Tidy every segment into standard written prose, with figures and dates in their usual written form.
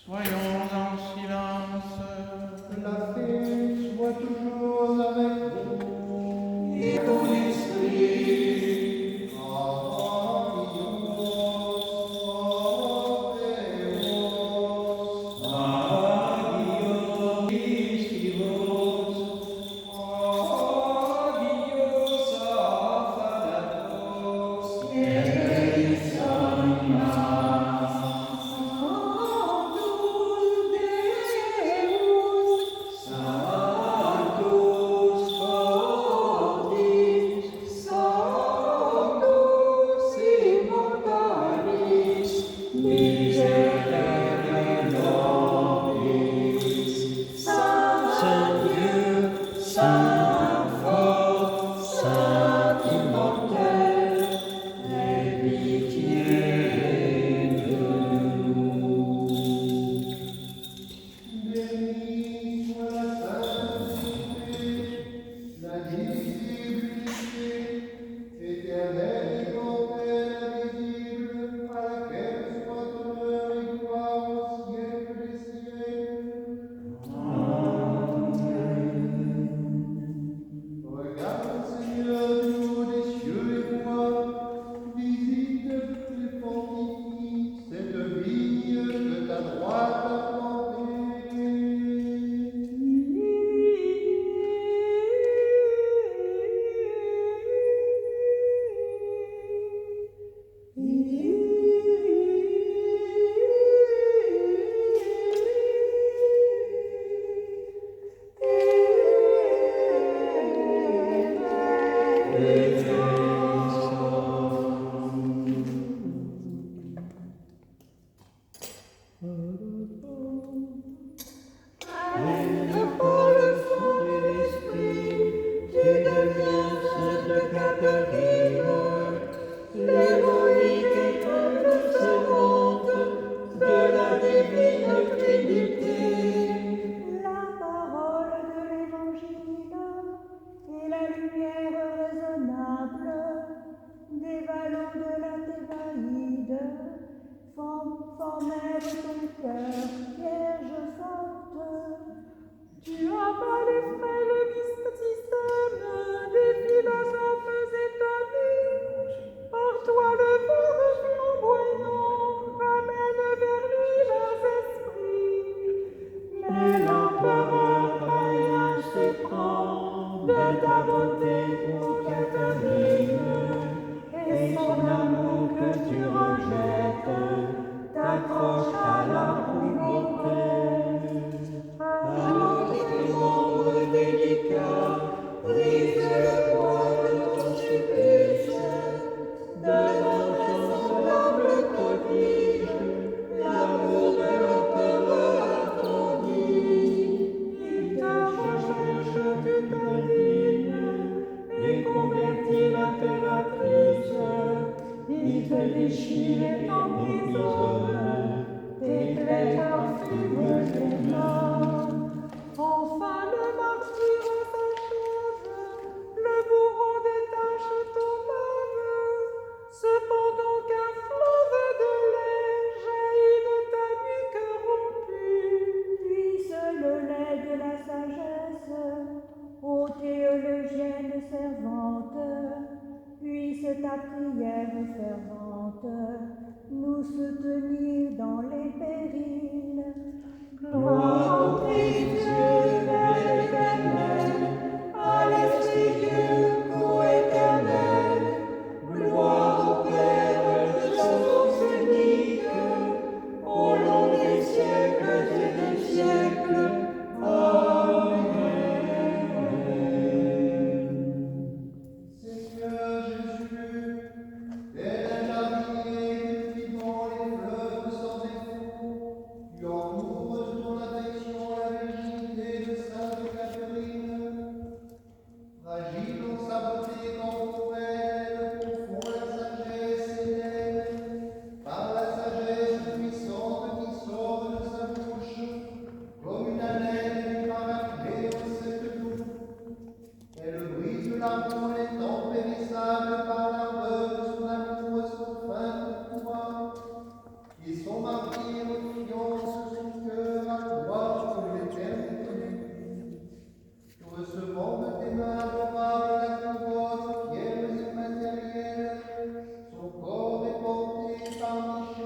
Soyons en silence. La paix soit toujours avec vous. Et ton esprit. Béni soit la sainteté, la visibilité, éternelle, immortelle, invisible, à laquelle soit honneur et gloire au siècle des siècles. Regarde, Seigneur, du haut des cieux et vois, visite et fortifie cette vigne que ta droite a plantée. Par le fond de l'esprit, tu deviens Sainte Catherine, l'héroïque épreuve servante de la divine Trinité. La parole de l'Évangile et la lumière raisonnable des vallons de la Thébaïde formèrent ton cœur, Vierge forte. Tu avalais le mysticisme des philosophes étonnés. Par toi le monde flamboyant ramène vers lui leurs esprits. Mais l'empereur païen s'éprend de ta beauté, ô Catherine, et son amour que tu rejettes t'accroche à la pauvreté. Alors tes membres délicats brise le poids de ton supplice. Devant ton semblable prodige, l'amour de l'empereur attendit. Il te recherche, tu t'indignes, et convertis l'impératrice. Il te déchire et t'emprisonne, tes plaies parfument tes mains. Enfin le martyre s'achève, le bourreau détache ton âme. Cependant qu'un fleuve de lait jaillit de ta nuque rompue, puise le lait de la sagesse, ô théologienne servante, puisse ta prière fervente nous soutenir dans les périls. Gloire au Christ Dieu, Père éternel, à l'Esprit Dieu, co-éternel. Gloire au Père de source unique, au long des siècles et des siècles. Amen. Seigneur Jésus, tel un jardinier cultivant les fleurs sans effet,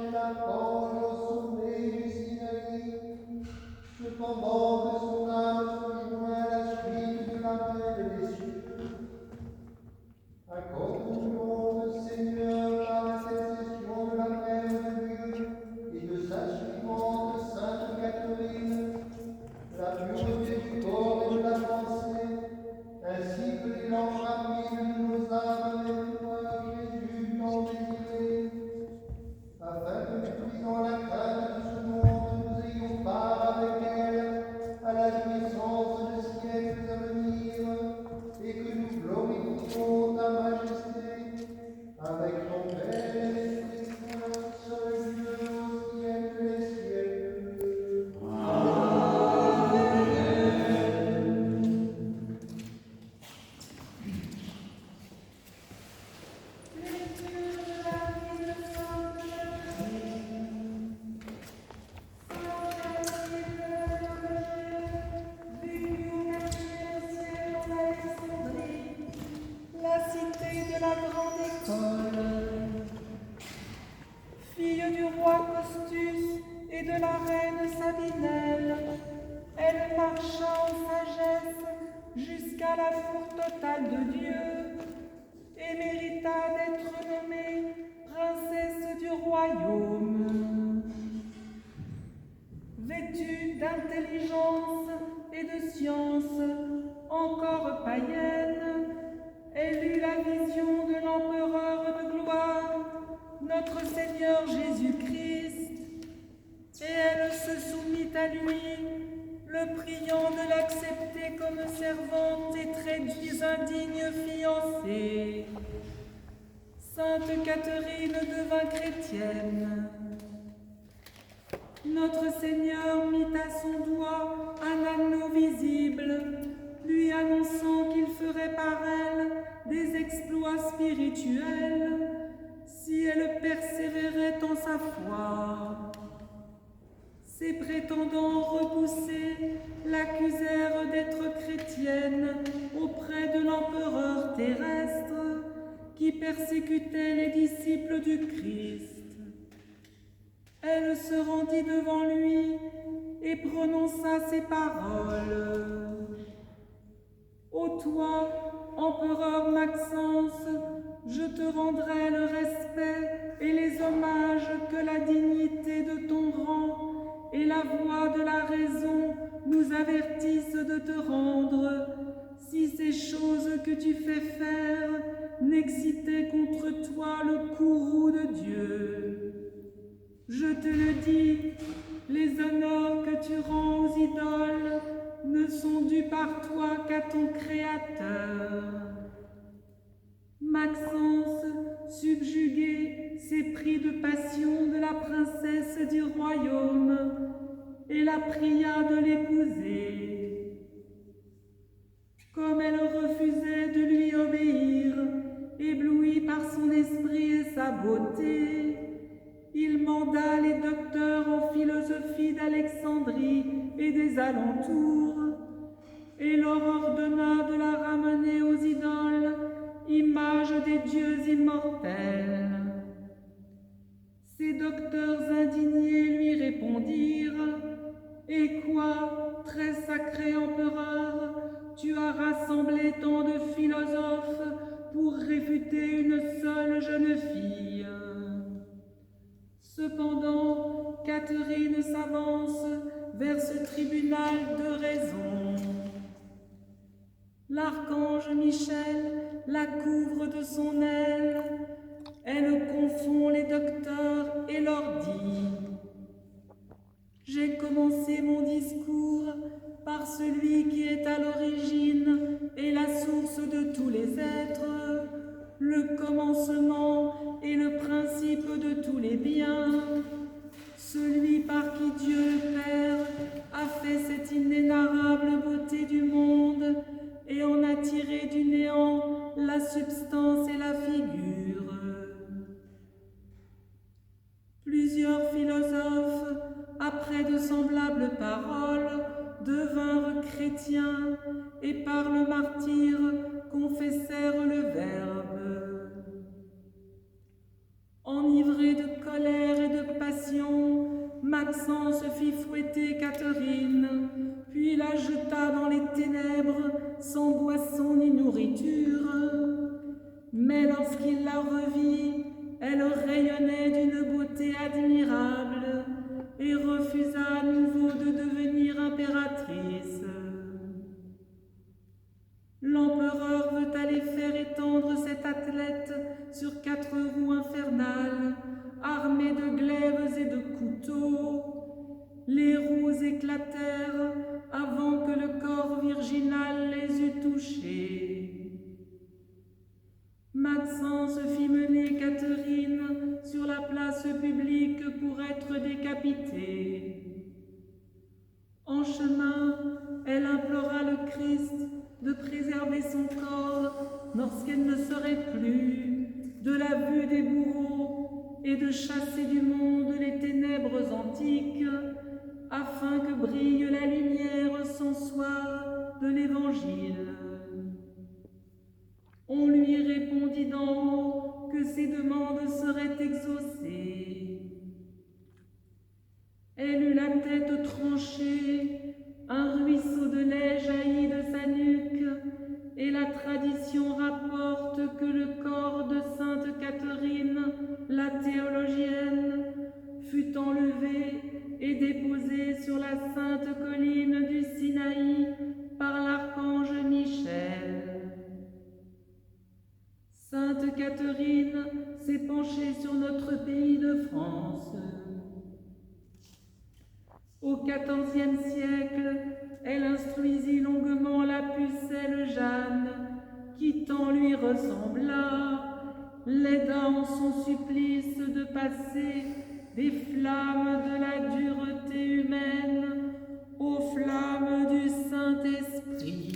chez l'archange au sommet du Sinaï, cependant que son âme se joint à la suite de l'appel des cieux. Accorde-nous, Seigneur, par l'intercession de la Mère de Dieu et de sa suivante Sainte Catherine, la pureté du corps et de la pensée, ainsi que l'élan rapide de nos âmes avec toi, Jésus, tant désiré, afin que, puisant la crainte de ce monde, nous ayons part avec elle à la jouissance de siècles à venir, et que nous glorifions ta majesté avec ton Père et l'Esprit Saint, seul Dieu au siècle des siècles. Lecture de la vie de Sainte Catherine. Sainte Catherine vécut au IVe siècle en Alexandrie, la cité de la grande école. Fille du roi Costus et de la reine Sabinelle, elle marcha en sagesse jusqu'à la four totale de Dieu et mérita d'être nommée princesse du royaume. Vêtue d'intelligence et de science, encore païenne, elle eut la vision de l'empereur de gloire, notre Seigneur Jésus-Christ, et elle se soumit à lui, le priant de l'accepter comme servante et très indigne fiancée. Sainte Catherine devint chrétienne. Notre Seigneur mit à son doigt un anneau visible, lui annonçant qu'il ferait par elle des exploits spirituels si elle persévérait en sa foi. Ses prétendants repoussés l'accusèrent d'être chrétienne auprès de l'empereur terrestre qui persécutait les disciples du Christ. Elle se rendit devant lui et prononça ces paroles. Ô toi, empereur Maxence, je te rendrai le respect et les hommages que la dignité de ton rang et la voix de la raison nous avertissent de te rendre, si ces choses que tu fais faire n'excitaient contre toi le courroux de Dieu. Je te le dis, les honneurs que tu rends aux idoles ne sont dus par toi qu'à ton Créateur. Maxence, subjugué, s'éprit de passion de la princesse du royaume et la pria de l'épouser. Comme elle refusait de lui obéir, ébloui par son esprit et sa beauté, il manda les docteurs en philosophie d'Alexandrie et des alentours, et leur ordonna de la ramener aux idoles, images des dieux immortels. Ces docteurs indignés lui répondirent: « Et quoi, très sacré empereur, tu as rassemblé tant de philosophes pour réfuter une seule jeune fille ?» Cependant, Catherine s'avance vers ce tribunal de raison. L'archange Michel la couvre de son aile. Elle confond les docteurs et leur dit: « J'ai commencé mon discours par celui qui est à l'origine et la source de tous les êtres, le commencement et le principe de tous les biens, celui par qui Dieu le Père a fait cette inénarrable beauté du monde et en a tiré du néant la substance et la figure. Plusieurs philosophes, après de semblables paroles, devinrent chrétiens et par le martyre confessèrent le Verbe. Enivrés de colère et de passion, Maxence fit fouetter Catherine, puis la jeta dans les ténèbres sans boisson ni nourriture. Mais lorsqu'il la revit, elle rayonnait d'une beauté admirable et refusa à nouveau de devenir impératrice. L'empereur veut aller faire étendre cette athlète sur 4 roues infernales, armée de glaives et de couteaux. Les roues éclatèrent avant que le corps virginal les eût touchées. Maxence fit mener Catherine sur la place publique pour être décapitée. En chemin, elle implora le Christ de préserver son corps lorsqu'elle ne serait plus, de la vue des bourreaux et de chasser du monde les ténèbres antiques, afin que brille la lumière sans soir de l'Évangile. On lui répondit d'en haut que ses demandes seraient exaucées. Elle eut la tête tranchée, un ruisseau de lait jaillit de sa nuque, et la tradition rapporte que le corps de sainte Catherine, la théologienne, fut enlevé et déposé sur la sainte colline du Sinaï par l'archange Michel. Sainte Catherine s'est penchée sur notre pays de France. Au XIVe siècle, elle instruisit longuement la pucelle Jeanne, qui tant lui ressembla, l'aida en son supplice de passer des flammes de la dureté humaine aux flammes du Saint-Esprit.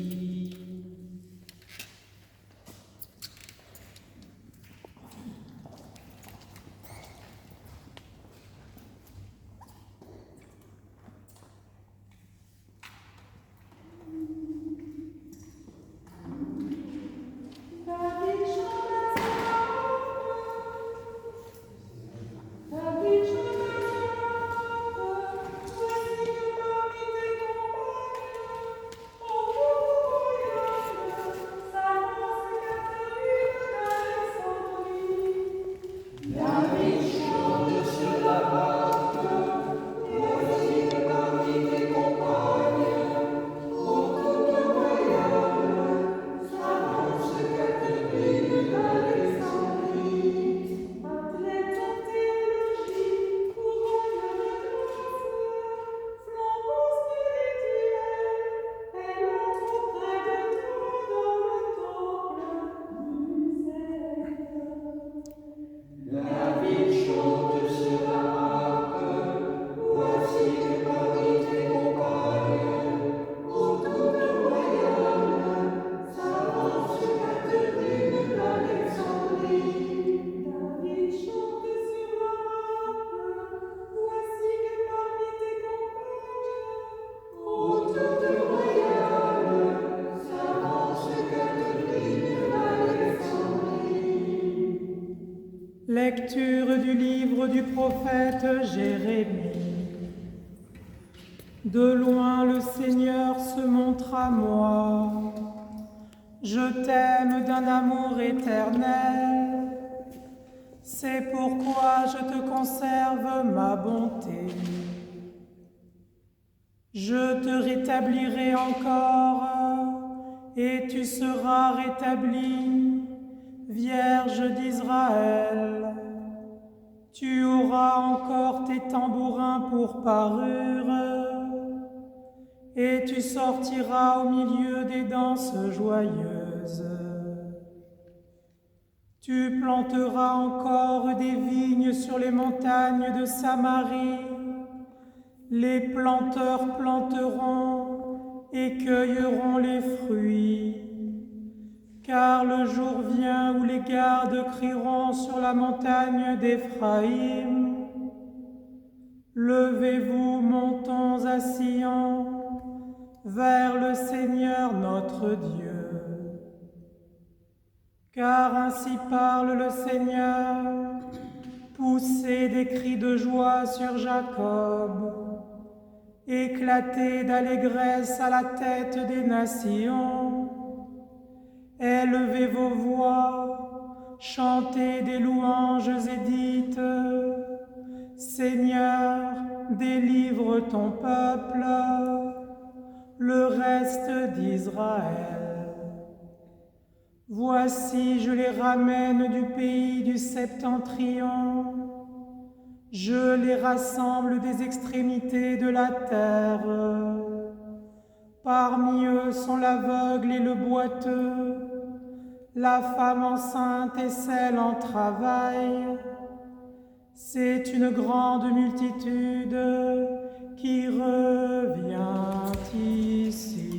Lecture du livre du prophète Jérémie. De loin le Seigneur se montre à moi. Je t'aime d'un amour éternel. C'est pourquoi je te conserve ma bonté. Je te rétablirai encore et tu seras rétablie, Vierge d'Israël. Tu auras encore tes tambourins pour parure, et tu sortiras au milieu des danses joyeuses. Tu planteras encore des vignes sur les montagnes de Samarie. Les planteurs planteront et cueilleront les fruits. Car le jour vient où les gardes crieront sur la montagne d'Éphraïm. Levez-vous, montons à Sion, vers le Seigneur notre Dieu. Car ainsi parle le Seigneur, Pousser des cris de joie sur Jacob, éclater d'allégresse à la tête des nations. Élevez vos voix, chantez des louanges et dites: Seigneur, délivre ton peuple, le reste d'Israël. Voici, je les ramène du pays du septentrion, je les rassemble des extrémités de la terre. Parmi eux sont l'aveugle et le boiteux, la femme enceinte et celle en travail. C'est une grande multitude qui revient ici.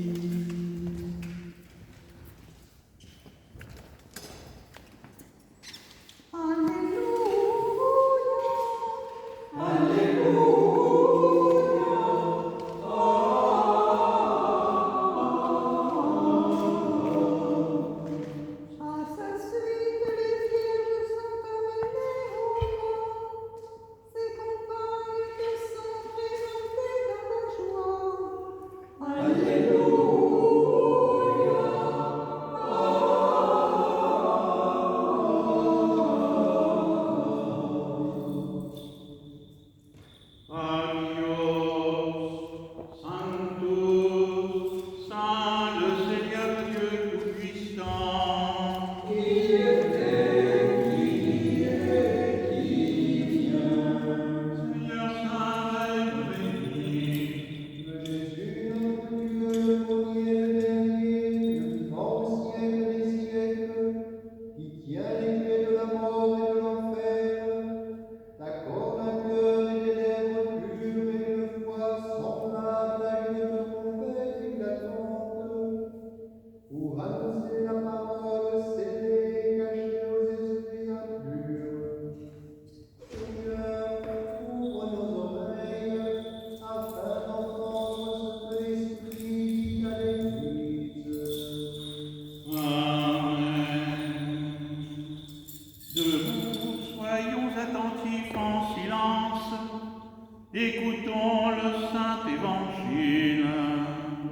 Écoutons le Saint Évangile.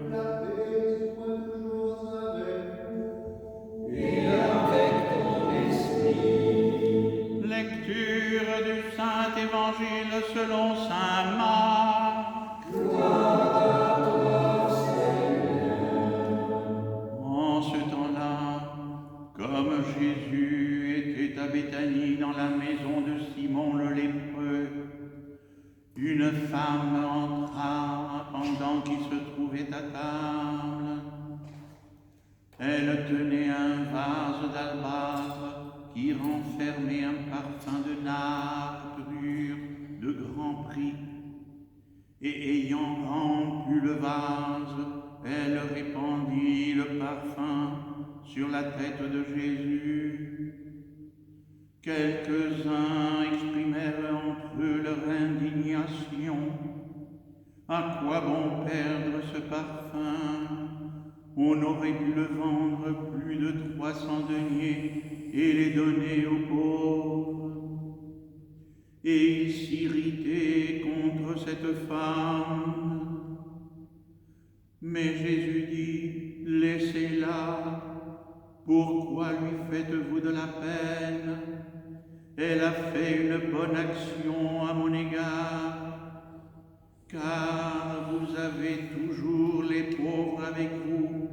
La paix soit toujours avec vous. Et avec ton esprit. Lecture du Saint Évangile selon saint Marc. Gloire à toi, Seigneur. En ce temps-là, comme Jésus était à Béthanie dans la maison de Simon le lépreux, une femme entra pendant qu'il se trouvait à table. Elle tenait un vase d'albâtre qui renfermait un parfum de nard pur de grand prix. Et ayant rempli le vase, elle répandit le parfum sur la tête de Jésus. Quelques-uns exprimèrent entre eux leur indignation. À quoi bon perdre ce parfum? On aurait pu le vendre plus de 300 deniers et les donner aux pauvres. Et ils s'irritaient contre cette femme. Mais Jésus dit: laissez-la. Pourquoi lui faites-vous de la peine? Elle a fait une bonne action à mon égard, car vous avez toujours les pauvres avec vous,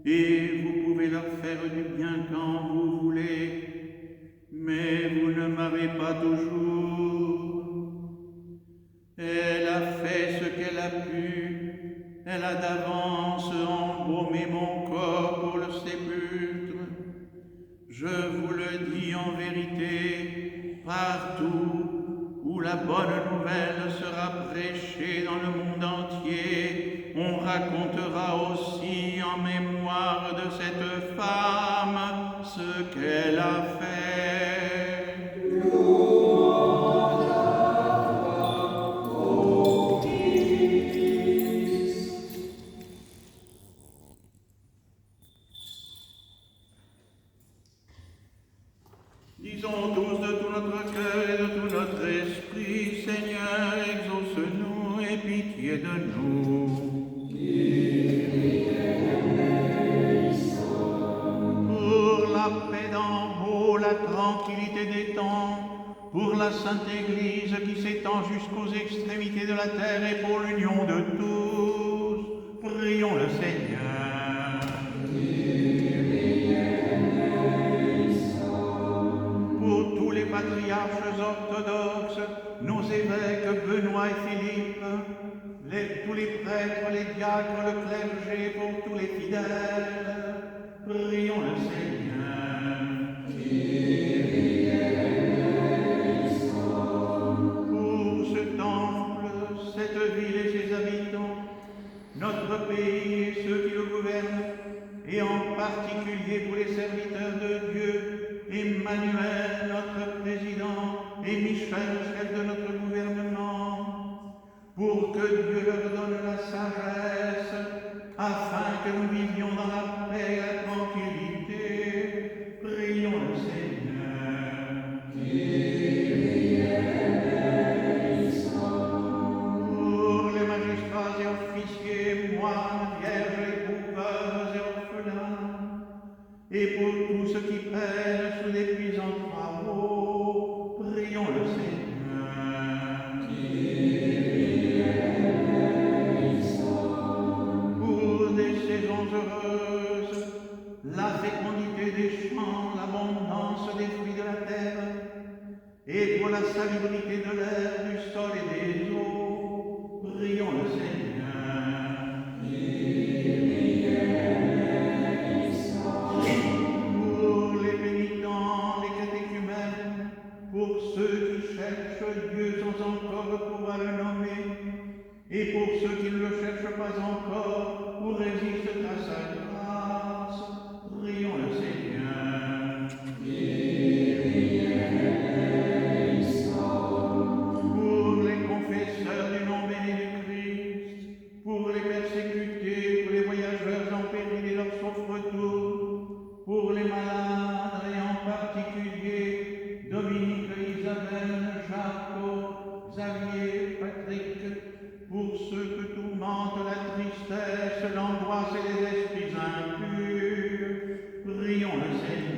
et vous pouvez leur faire du bien quand vous voulez, mais vous ne m'avez pas toujours. Elle a fait ce qu'elle a pu, elle a d'avance embaumé mon corps pour le sépulcre. Je vous le dis en vérité, partout où la bonne nouvelle sera prêchée dans le monde entier, on racontera aussi en mémoire de cette femme ce qu'elle a fait. Louange à toi, ô Christ. Disons tous de tout notre cœur et de tout près de nous. Pour la paix d'en haut, la tranquillité des temps, pour la Sainte Église qui s'étend jusqu'aux extrémités de la terre et pour l'union de tous, prions le Seigneur. Pour tous les patriarches orthodoxes, nos évêques Benoît et Philippe, tous les prêtres, les diacres, le clergé, pour tous les fidèles, prions le Seigneur. Pour ce temple, cette ville et ses habitants, notre pays et ceux qui le gouvernent, et en particulier pour les serviteurs de Dieu, Emmanuel, notre président, et Michel, chef de notre gouvernement, pour que Dieu leur donne la sagesse, afin que nous vivions dans la paix et la tranquillité, prions le Seigneur. Pour les magistrats et officiers, moines, vierges, époux, et orphelins, et pour tous ceux qui peinent sous d'épuisants travaux, prions le Seigneur. Pour des saisons heureuses, la fécondité des champs, l'abondance des fruits de la terre, et pour la salubrité de l'air, du sol et des eaux, prions le Seigneur. Pour les pénitents, les catéchumènes, pour ceux qui cherchent Dieu sans encore pouvoir le nommer, et pour ceux qui ne le cherchent pas encore, ou résistent à sa grâce, prions le Seigneur. Pour les confesseurs du nom béni du Christ, pour les persécutés, pour les voyageurs en péril et leur souffre-tout, pour les malades et en particulier Dominique, Isabelle, Jacob, Xavier, Patrick, pour ceux que tourmente la tristesse, l'angoisse et les esprits impurs, prions le Seigneur.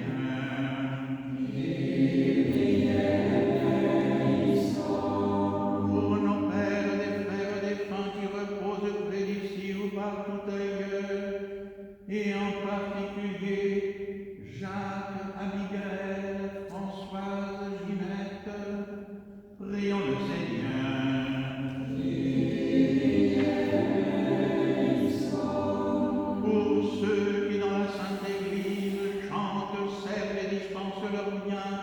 Pour nos pères, des frères, des défunts qui reposent près d'ici ou partout ailleurs, et en particulier Jacques, Abigail, Françoise, Ginette, prions le Seigneur. Pour ceux qui dans la Sainte Église chantent, servent et dispensent leurs biens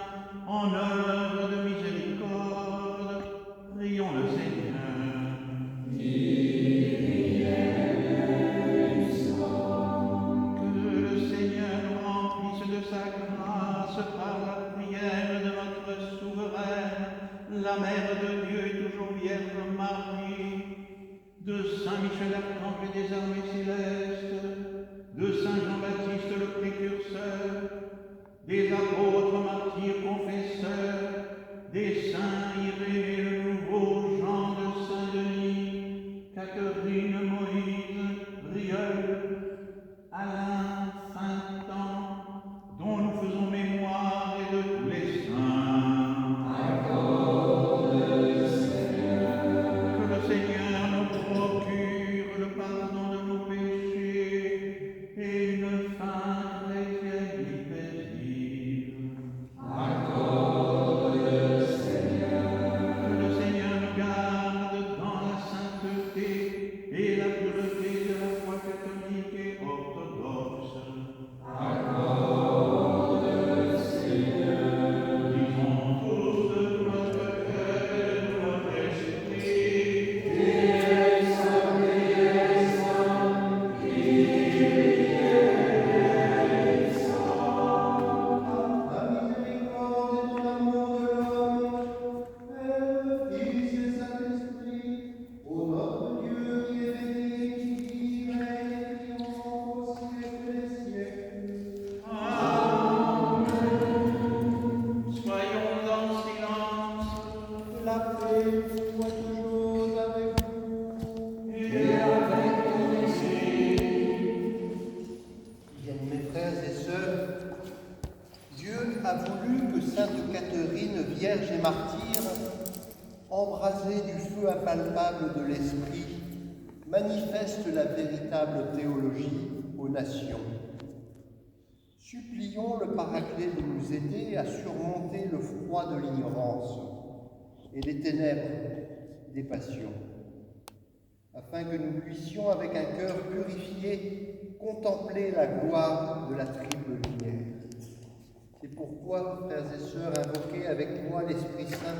en œuvre de miséricorde, prions le Seigneur. Que le Seigneur nous remplisse de sa grâce par la prière de notre souveraine, la Mère de Dieu et toujours Vierge Marie, de Saint Michel Archange et des armées célestes, de Saint Jean-Baptiste le précurseur, des apôtres, martyrs, confesseurs, des saints Irénée le Nouveau, Jean de Saint-Denis, Catherine, Moïse, Rieul, Alain, Saint-Tan, dont nous faisons mémoire, et de tous les saints. Que le Seigneur nous procure le pardon de nos péchés et une fin chrétienne et paisible. Que le impalpable de l'esprit manifeste la véritable théologie aux nations. Supplions le Paraclet de nous aider à surmonter le froid de l'ignorance et les ténèbres des passions, afin que nous puissions, avec un cœur purifié, contempler la gloire de la triple lumière. C'est pourquoi, frères et sœurs, invoquez avec moi l'Esprit Saint,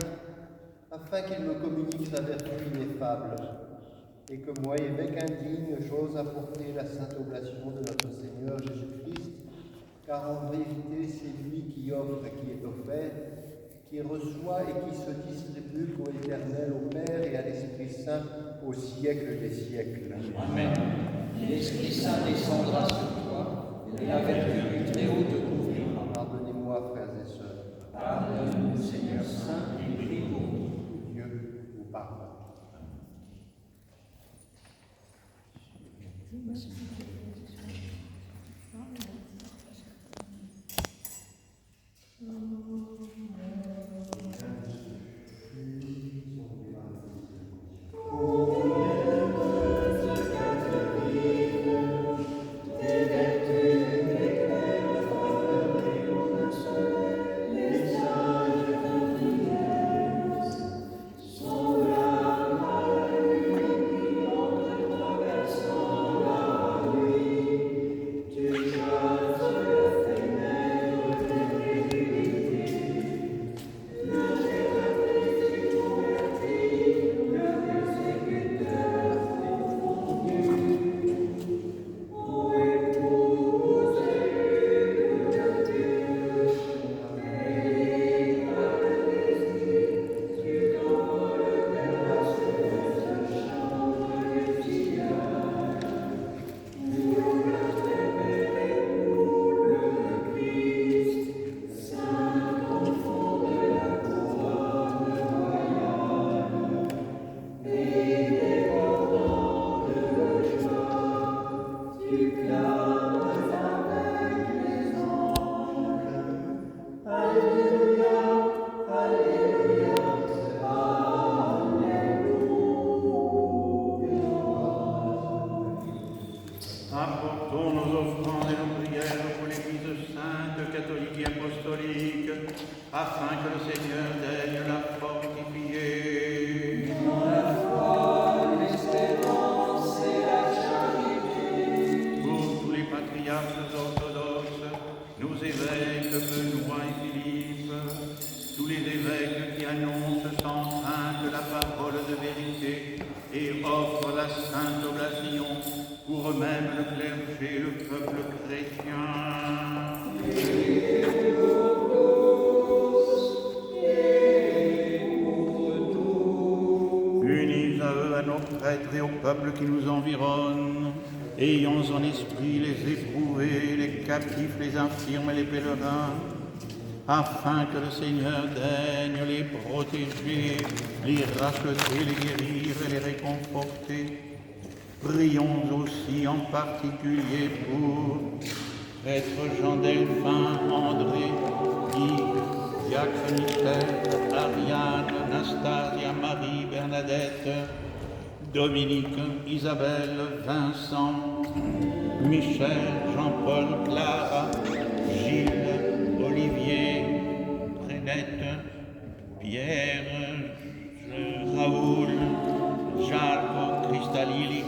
afin qu'il me communique sa vertu ineffable, et que moi, évêque indigne, j'ose apporter la sainte oblation de notre Seigneur Jésus-Christ, car en vérité, c'est lui qui offre et qui est offert, qui reçoit et qui se distribue au Éternel, au Père et à l'Esprit Saint, au siècle des siècles. Amen. L'Esprit Saint descendra sur toi, et la vertu du Très-Haut te couvrira. Pardonnez-moi, frères et sœurs. Pardonne-nous, Seigneur Saint, et prie pour nous. Dieu vous pardonne. Apportons nos offrandes et nos prières pour l'Église sainte, catholique et apostolique, afin que le Seigneur daigne la fortifier. Dans la foi, l'espérance et la charité. Pour tous les patriarches orthodoxes, nos évêques, Benoît et Philippe, tous les évêques qui annoncent sans crainte la parole de vérité et offrent la sainte oblation, pour eux-mêmes le clergé, le peuple chrétien. Unis à eux, à nos prêtres et au peuple qui nous environne, ayons en esprit les éprouvés, les captifs, les infirmes et les pèlerins, afin que le Seigneur daigne les protéger, les racheter, les guérir et les réconforter. Prions aussi en particulier pour prêtre Jean-Delphin, André, Yves, Jacques, Michel, Ariane, Anastasia, Marie, Bernadette, Dominique, Isabelle, Vincent, Michel, Jean-Paul, Clara, Gilles, Olivier, Renette, Pierre, Raoul, Jacques, Cristalili,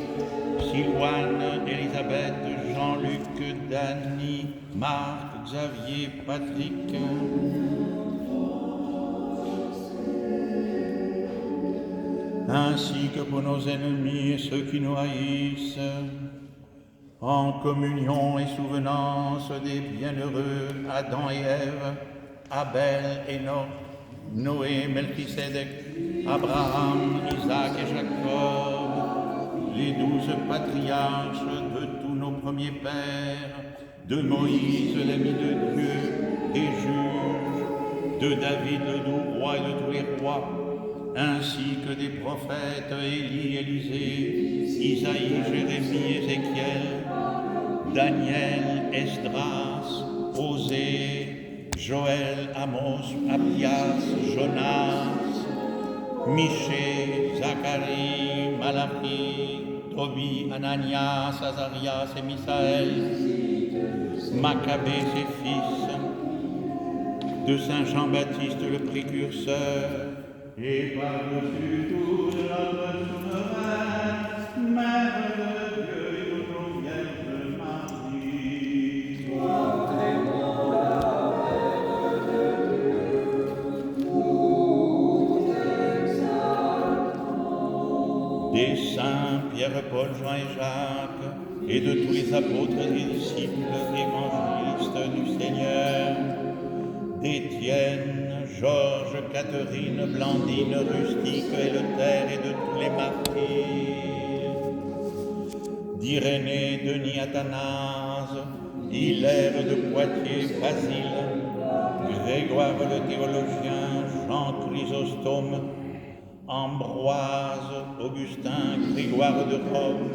Sylvain, Elisabeth, Jean-Luc, Dany, Marc, Xavier, Patrick. Ainsi que pour nos ennemis et ceux qui nous haïssent, en communion et souvenance des bienheureux Adam et Ève, Abel, Enoch, Noé, Melchisédek, Abraham, Isaac et Jacob, les 12 patriarches de tous nos premiers pères, de Moïse, l'ami de Dieu, des juges, de David, le doux roi et de tous les rois, ainsi que des prophètes Élie, Élisée, Isaïe, Jérémie, Ézéchiel, Daniel, Esdras, Osée, Joël, Amos, Abias, Jonas, Michée, Zacharie, Malachi, Tobie, Ananias, Azarias et Misaël, Maccabée, ses fils, de Saint Jean-Baptiste le précurseur, et par-dessus tout de notre souveraine, Mère de Dieu et de nos Vierges Marie. Des saints Pierre, Paul, Jean et Jacques, et de tous les apôtres et disciples évangélistes du Seigneur, d'Étienne, Georges, Catherine, Blandine, Rustique, Éleuthère et de tous les martyrs, d'Irénée, Denis, Athanase, Hilaire de Poitiers, Basile, Grégoire le théologien, Jean Chrysostome, Ambroise, Augustin, Grégoire de Rome,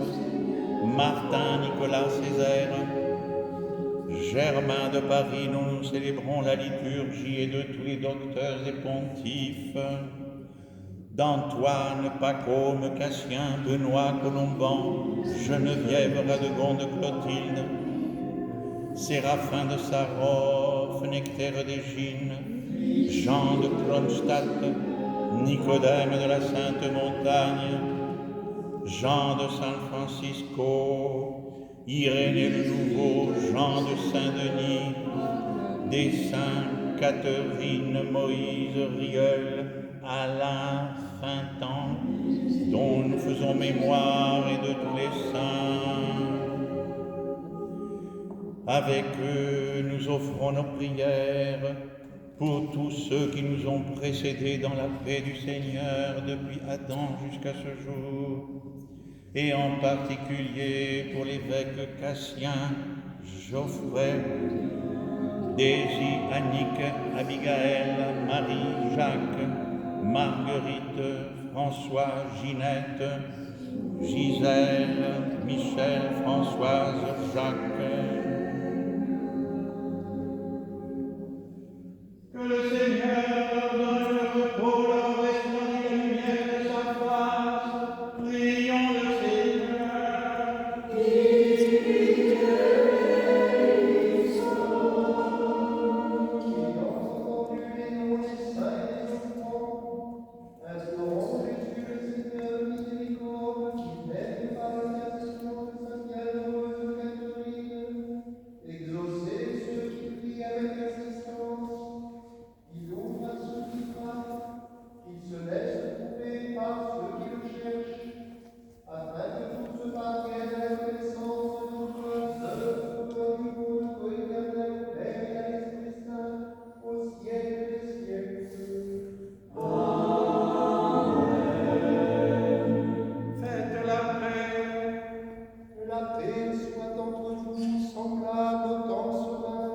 Martin, Nicolas, Césaire, Germain de Paris, dont nous célébrons la liturgie, et de tous les docteurs et pontifes, d'Antoine, Pacôme, Cassien, Benoît, Colomban, Geneviève, Radegonde, Clotilde, Séraphin de Sarov, Nectaire d'Égine, Jean de Kronstadt, Nicodème de la Sainte Montagne, Jean de San Francisco, Irénée le Nouveau, Jean de Saint-Denis, des saints Catherine, Moïse, Rieul, Alain, Fintan, dont nous faisons mémoire, et de tous les saints. Avec eux, nous offrons nos prières pour tous ceux qui nous ont précédés dans la paix du Seigneur depuis Adam jusqu'à ce jour, et en particulier pour l'évêque Cassien, Geoffrey, Daisy, Annick, Abigaël, Marie, Jacques, Marguerite, François, Ginette, Gisèle, Michel, Françoise, Jacques. Que le Seigneur leur donne le repos, leur resplendit la lumière de sa face. Prions le Seigneur. Qui ont entendu les noms des saints et des enfants, instaurons Jésus le Seigneur miséricorde, qui même par l'intercession de sa bienheureuse Catherine, exaucer ceux qui prient avec insistance. Il ouvre à ceux qui frappent, qu'il se laisse trouver par ceux qui le cherchent, afin que tout se parvienne à la connaissance de nos bonnes œuvres pour le niveau de notre éternel Père et à l'Esprit Saint, au siècle des siècles. Faites la paix. Que la paix soit entre vous, semblable au temps serein.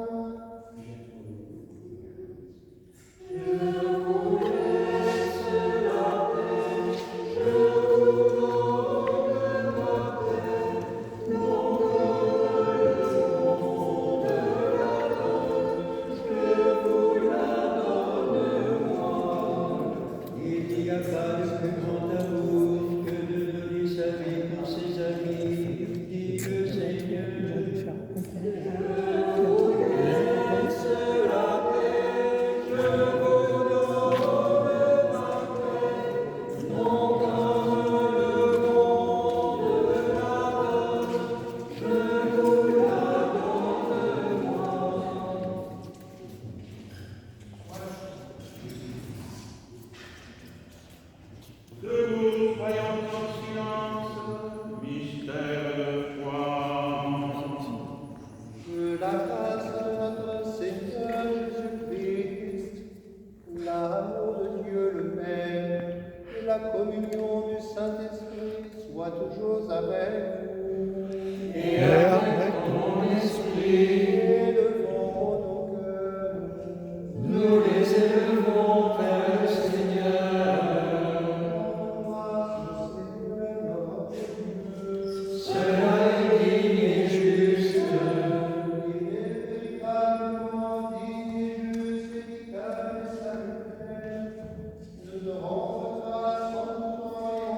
Il n'y a pas de plus grand amour que de donner sa vie pour ses amis, dit le Seigneur. Debout, soyons en silence. Mystère de foi. Que la grâce de notre Seigneur Jésus-Christ, l'amour de Dieu le Père et la communion du Saint-Esprit soient toujours avec vous. Et avec ton esprit, Élevons nos cœurs. nous les élevons vers le Seigneur. Grâce au Seigneur notre Dieu. Cela est digne et juste. Il est véritablement digne et juste, équitable et salutaire de te rendre grâce en tout temps et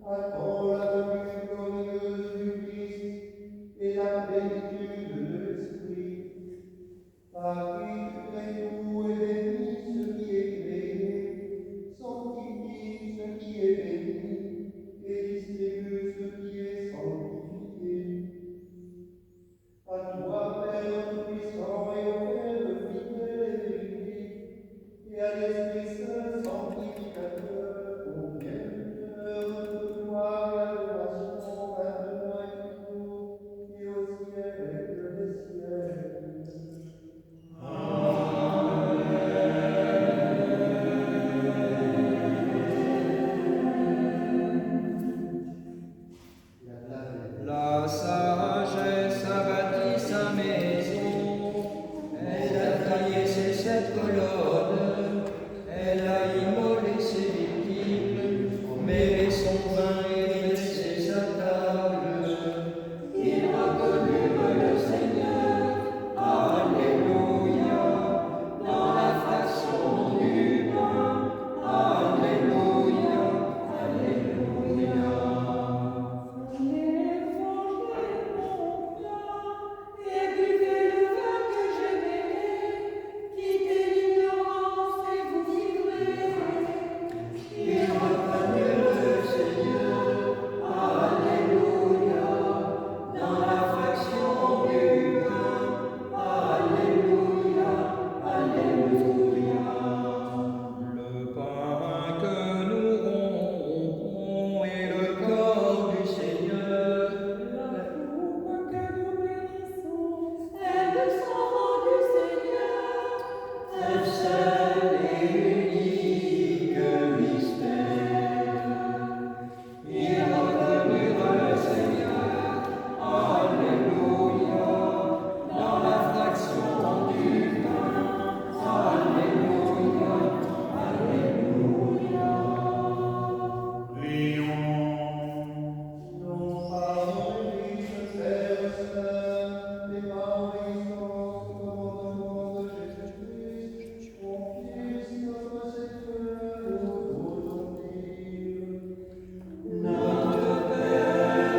attend la venue glorieuse du Christ et la plénitude de l'Esprit. Par qui tu crées tout et bénis ce qui est créé, sanctifie ce qui est béni et distribue ce qui est sanctifié. À toi, Père tout-puissant et au Père fidèle et véridique, et à l'Esprit Saint sanctificateur, au bienfaiteur de gloire et adoration, maintenant et toujours, et au siècle des siècles. La sagesse a bâti sa maison, elle a taillé ses 7 colonnes, elle a immolé ses victimes, mêlé son vin et dressé sa table. Ils reconnurent le Seigneur, Alléluia, dans la fraction du pain, Alléluia, Alléluia. Le pain que nous rompons est le corps du Seigneur. La coupe que nous bénissons est le sang du Seigneur. Un seul et unique mystère. Ils reconnurent le Seigneur, Alléluia, dans la fraction du pain, Alléluia, Alléluia. Prions. Non pas en Église, Père Saint, mais par obéissance au commandement de Jésus-Christ, ton Fils, notre Seigneur, nous osons dire. Notre Père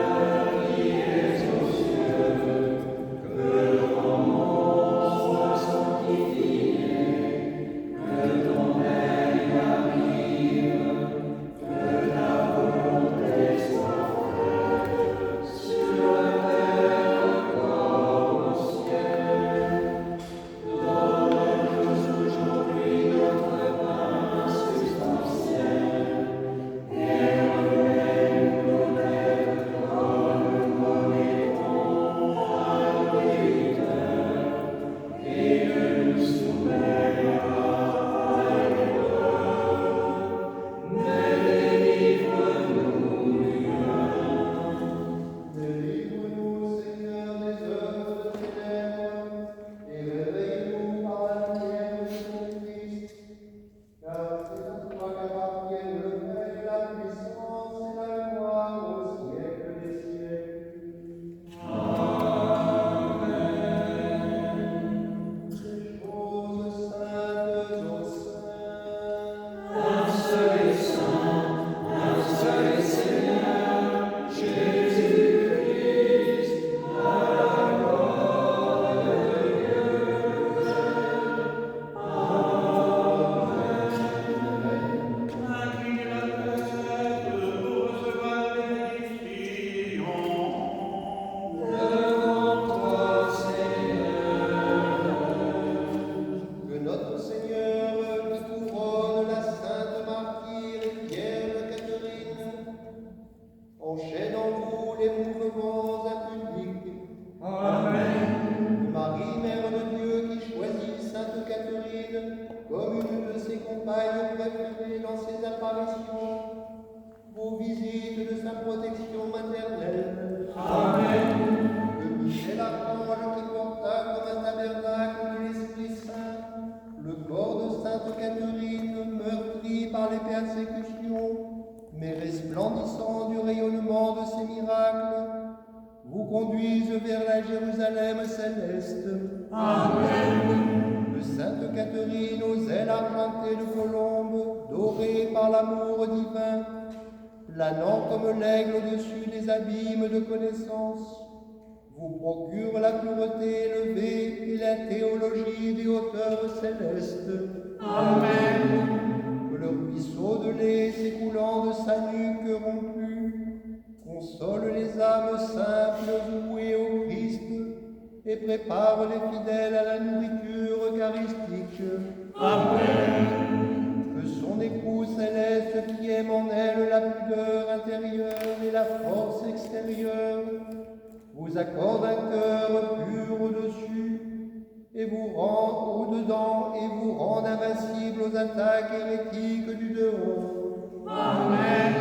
qui es aux cieux, que ton nom soit sanctifié, que ton règne arrive, que ta volonté soit faite sur la terre comme au ciel. Donne-nous aujourd'hui notre pain substantiel et remets-nous nos dettes comme nous remettons à nos débiteurs, et ne nous soumets pas à l'épreuve, mais délivre-nous du mal. Délivre-nous, Seigneur, des œuvres de ténèbres, et réveille-nous par la lumière de ton Christ. Car c'est à toi qu'appartiennent le règne, la puissance et la gloire au siècle des siècles. Des choses saintes au saint. Un seul est saint, un seul est Seigneur, Jésus-Christ, à la gloire de Dieu Père. Amen. Inclinez la tête pour recevoir la bénédiction. Devant toi, Seigneur, Que notre Seigneur qui couronne la sainte martyre et vierge Catherine enchaîne en vous les mouvements impudiques. Amen. Que Marie, Mère de Dieu, qui choisit Sainte Catherine comme une de ses compagnes préférées dans ses apparitions, vous visite de sa protection maternelle. Amen. Que Michel Archange qui porta comme un tabernacle de l'Esprit Saint le corps de Sainte Catherine, meurtrie par les persécutions, mais resplendissant du rayonnement de ses miracles, vous conduise vers la Jérusalem céleste. Amen. Que Sainte Catherine, aux ailes argentées de colombe, dorée par l'amour divin, planant comme l'aigle au-dessus des abîmes de connaissance, vous procure la pureté élevée et la théologie des hauteurs célestes. Amen. Que le ruisseau de lait s'écoulant de sa nuque rompue console les âmes simples vouées au Christ et prépare les fidèles à la nourriture eucharistique. Amen. Que son époux céleste qui aime en elle la pudeur intérieure et la force extérieure vous accorde un cœur pur au-dessus et vous rend au-dedans et vous rend invincible aux attaques hérétiques du dehors. Amen.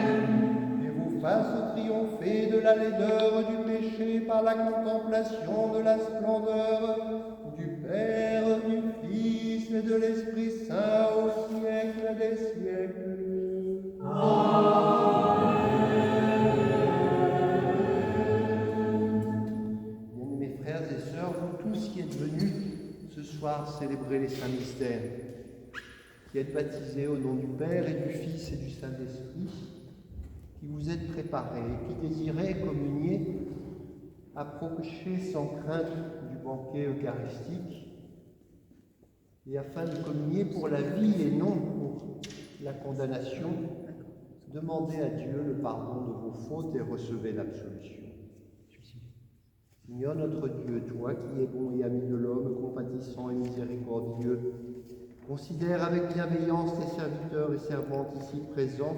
Et vous fasse triompher de la laideur du péché par la contemplation de la splendeur du Père, du Fils et de l'Esprit Saint au siècle des siècles. Bien-aimés frères et sœurs, vous tous qui êtes venus ce soir célébrer les saints mystères, qui êtes baptisés au nom du Père et du Fils et du Saint-Esprit, qui vous êtes préparés et qui désirez communier, approcher sans crainte du banquet eucharistique, et afin de communier pour la vie et non pour la condamnation, demandez à Dieu le pardon de vos fautes et recevez l'absolution. Seigneur notre Dieu, toi qui es bon et ami de l'homme, compatissant et miséricordieux, considère avec bienveillance tes serviteurs et servantes ici présents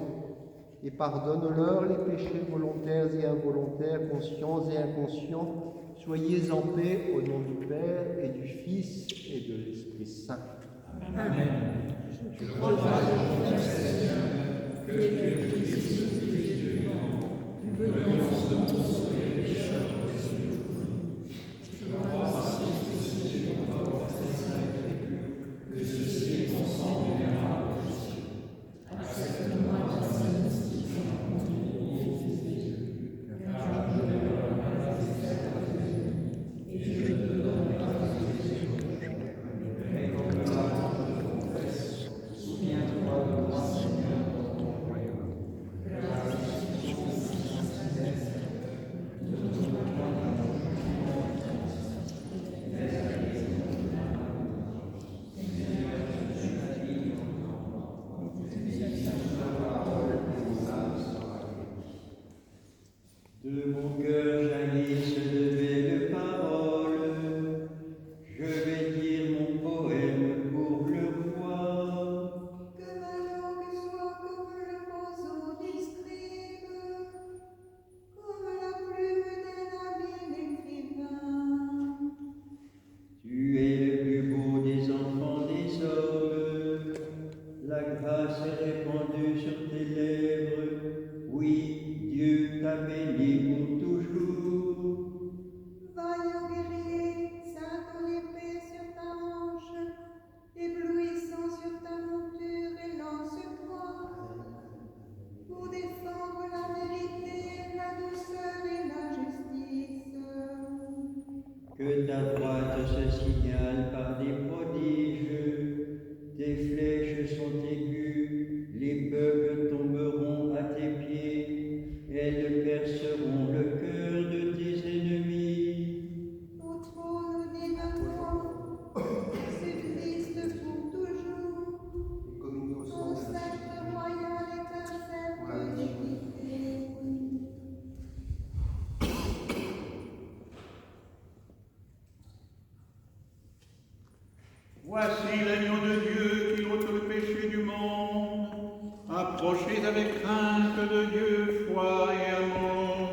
et pardonne-leur les péchés volontaires et involontaires, conscients et inconscients. Soyez en paix au nom du Père et du Fils et de l'Esprit Saint. Amen. Je crois Seigneur, que tu es le Christ du Dieu vivant, tu veux que nous sommes les pécheurs. Je crois aussi que tu vas porter sa Écriture, que ceci est ton sang viendra au Christ. Accepte-moi ta sanctification en ton nom, Jésus, car je ne veux pas rester et je te donne ta Jésus. Mais comme là, je confesse, souviens-toi de moi, Seigneur, dans ton royaume. Grâce à Jésus, Saint-Céleste, de ton De mon cœur jaillissent de belles paroles. Je vais dire mon poème pour le roi. Que ma langue soit comme le roseau du scribe, comme la plume d'un habile écrivain. Tu es le plus beau des enfants des hommes. La grâce est répandue sur tes lèvres. Oui, Dieu t'a béni pour toujours. Vaillant guerrier, saint en épée sur ta hanche, éblouissant sur ta monture et lance-toi, pour défendre la vérité, la douceur et la justice. Que ta droite se signale par des prodiges. Tes flèches sont aiguës, les peuples tomberont à tes pieds, elles perceront le cœur de tes ennemis. Au trône divin roi, subsiste pour toujours, ton sceptre royal est un sceptre d'équité. Voici l'agneau de Dieu qui ôte le péché du monde. Approchez avec crainte de Dieu, foi et amour.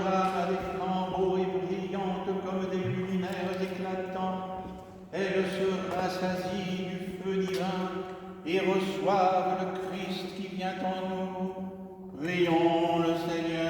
semblables à des flambeaux et brillantes comme des luminaires éclatants. Elles se rassasient du feu divin et reçoivent le Christ qui vient en nous. Prions le Seigneur.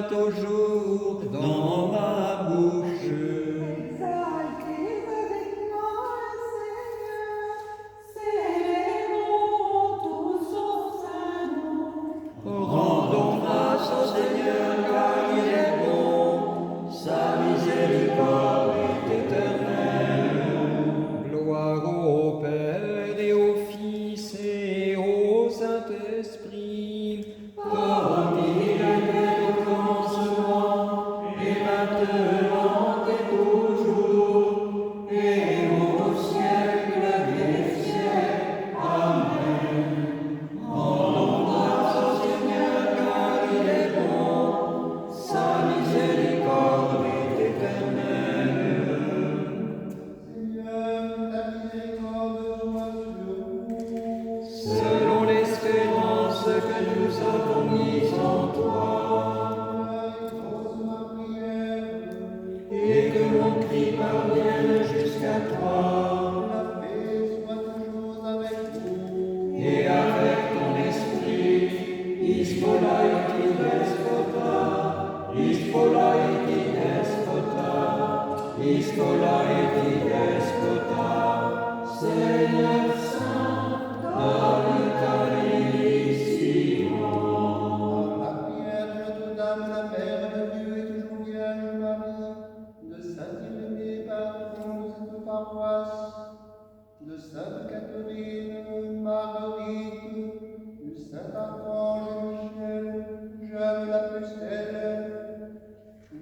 Toujours dans ma bouche. Exaltez avec moi le Seigneur, célébrons tous son saint nom. Rendons grâce au Seigneur car il est bon, sa miséricorde est éternelle. Gloire au Père et au Fils et au Saint-Esprit, comme il était au commencement, et maintenant et toujours, et au siècle des siècles. Amen. Rendons grâce au Seigneur car il est bon, sa miséricorde est éternelle. Seigneur, ta miséricorde soit sur nous. Selon l'espérance que nous avons mise en toi, Exauce ma prière. et que mon cri parvienne jusqu'à toi, La paix soit toujours avec vous. et avec ton esprit, Ispolaïti despota, Ispolaïti despota, Ispolaïti despota, Seigneur Saint, donne ta bénédiction. La prière de Notre-Dame, la Mère de Dieu et toujours Vierge Marie, de Saint-Irénée, patron de cette paroisse, de Sainte Catherine, Marguerite, du Saint-Archange Michel, Jeanne la Pucelle,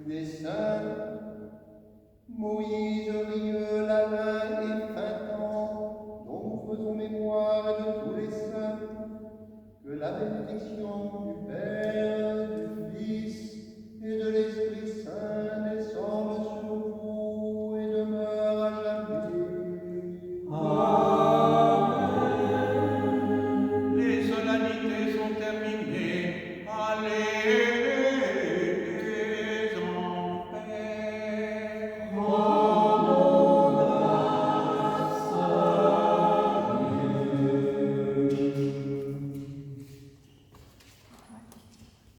des saints Moïse, Rieux, Lalin et Fintan, dont nous faisons mémoire et de tous les saints, que la bénédiction du Père